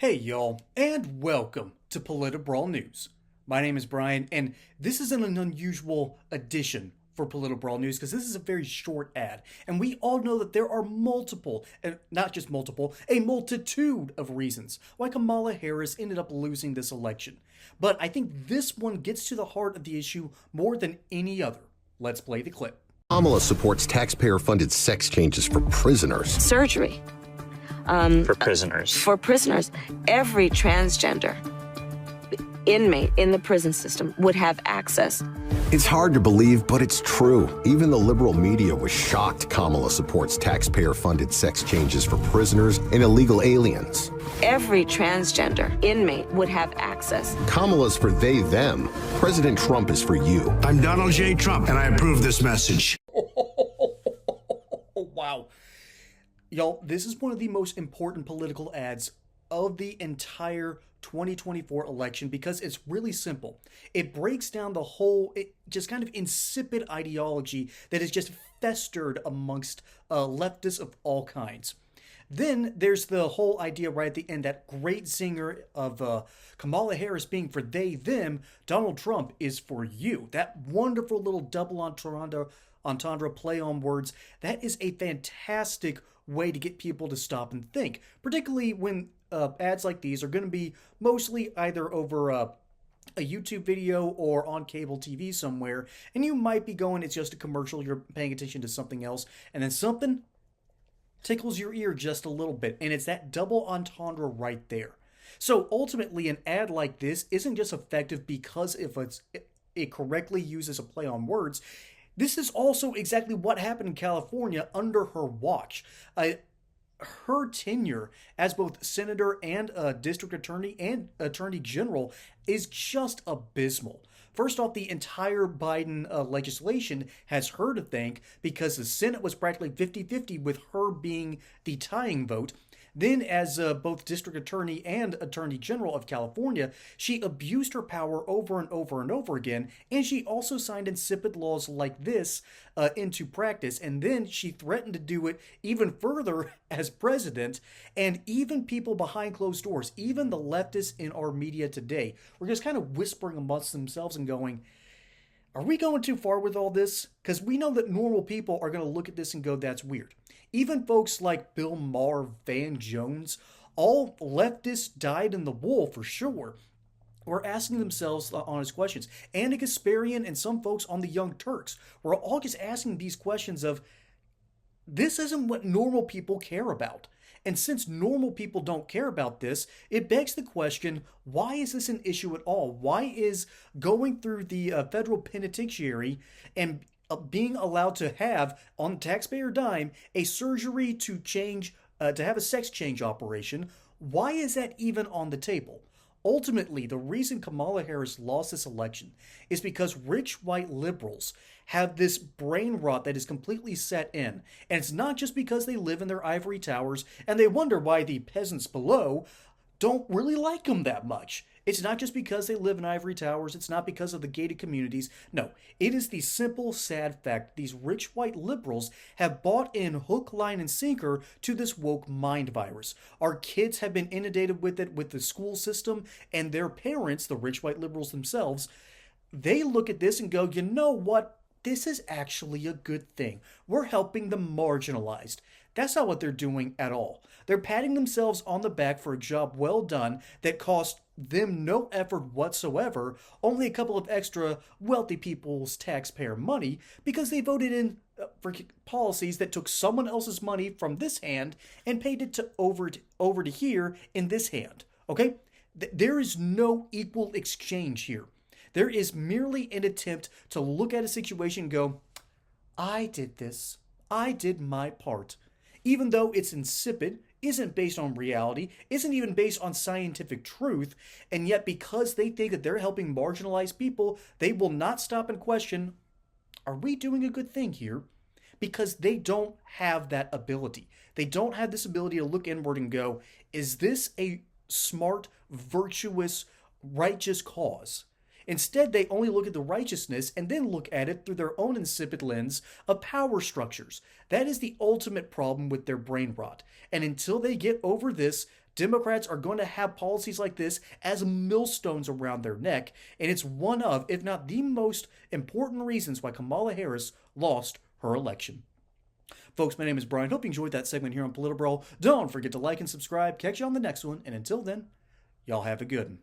Hey y'all, and welcome to Politbrawl News. My name is Brian, and this is an unusual edition for Politbrawl News because this is a very short ad, and we all know that there are multiple, and not just multiple, a multitude of reasons why Kamala Harris ended up losing this election. But I think this one gets to the heart of the issue more than any other. Let's play the clip. Kamala supports taxpayer-funded sex changes for prisoners. Surgery. For prisoners. For prisoners. Every transgender inmate in the prison system would have access. It's hard to believe, but it's true. Even the liberal media was shocked Kamala supports taxpayer-funded sex changes for prisoners and illegal aliens. Every transgender inmate would have access. Kamala's for they, them. President Trump is for you. I'm Donald J. Trump, and I approve this message. Wow. Y'all, this is one of the most important political ads of the entire 2024 election because it's really simple. It breaks down the whole, just kind of insipid ideology that is just festered amongst leftists of all kinds. Then there's the whole idea right at the end, that great zinger of Kamala Harris being for they, them, Donald Trump is for you. That wonderful little double entendre play on words. That is a fantastic way to get people to stop and think, particularly when ads like these are going to be mostly either over a YouTube video or on cable TV somewhere, and you might be going, it's just a commercial, you're paying attention to something else, and then something tickles your ear just a little bit, and it's that double entendre right there. So ultimately, an ad like this isn't just effective because it correctly uses a play on words. This is also exactly what happened in California under her watch. Her tenure as both senator and district attorney and attorney general is just abysmal. First off, the entire Biden legislation has her to thank because the Senate was practically 50-50 with her being the tying vote. Then, as both district attorney and attorney general of California, she abused her power over and over and over again, and she also signed insipid laws like this into practice, and then she threatened to do it even further as president, and even people behind closed doors, even the leftists in our media today, were just kind of whispering amongst themselves and going, are we going too far with all this? Because we know that normal people are going to look at this and go, that's weird. Even folks like Bill Maher, Van Jones, all leftists dyed in the wool for sure, were asking themselves honest questions. Anna Kasparian and some folks on the Young Turks were all just asking these questions of, this isn't what normal people care about. And since normal people don't care about this, it begs the question, why is this an issue at all? Why is going through the federal penitentiary and being allowed to have, on taxpayer dime, a surgery to change, to have a sex change operation, why is that even on the table? Ultimately, the reason Kamala Harris lost this election is because rich white liberals have this brain rot that is completely set in. And it's not just because they live in their ivory towers and they wonder why the peasants below don't really like them that much. It's not just because they live in ivory towers. It's not because of the gated communities. No, it is the simple, sad fact these rich white liberals have bought in hook, line, and sinker to this woke mind virus. Our kids have been inundated with it with the school system, and their parents, the rich white liberals themselves, they look at this and go, you know what? This is actually a good thing. We're helping the marginalized. That's not what they're doing at all. They're patting themselves on the back for a job well done that cost them no effort whatsoever, only a couple of extra wealthy people's taxpayer money because they voted in for policies that took someone else's money from this hand and paid it to over to here in this hand. Okay? There is no equal exchange here. There is merely an attempt to look at a situation and go, I did this. I did my part. Even though it's insipid, isn't based on reality, isn't even based on scientific truth, and yet because they think that they're helping marginalized people, they will not stop and question, are we doing a good thing here? Because they don't have that ability. They don't have this ability to look inward and go, is this a smart, virtuous, righteous cause? Instead, they only look at the righteousness and then look at it through their own insipid lens of power structures. That is the ultimate problem with their brain rot. And until they get over this, Democrats are going to have policies like this as millstones around their neck, and it's one of, if not the most important reasons why Kamala Harris lost her election. Folks, my name is Brian. Hope you enjoyed that segment here on PolitiBrawl. Don't forget to like and subscribe. Catch you on the next one, and until then, y'all have a good one.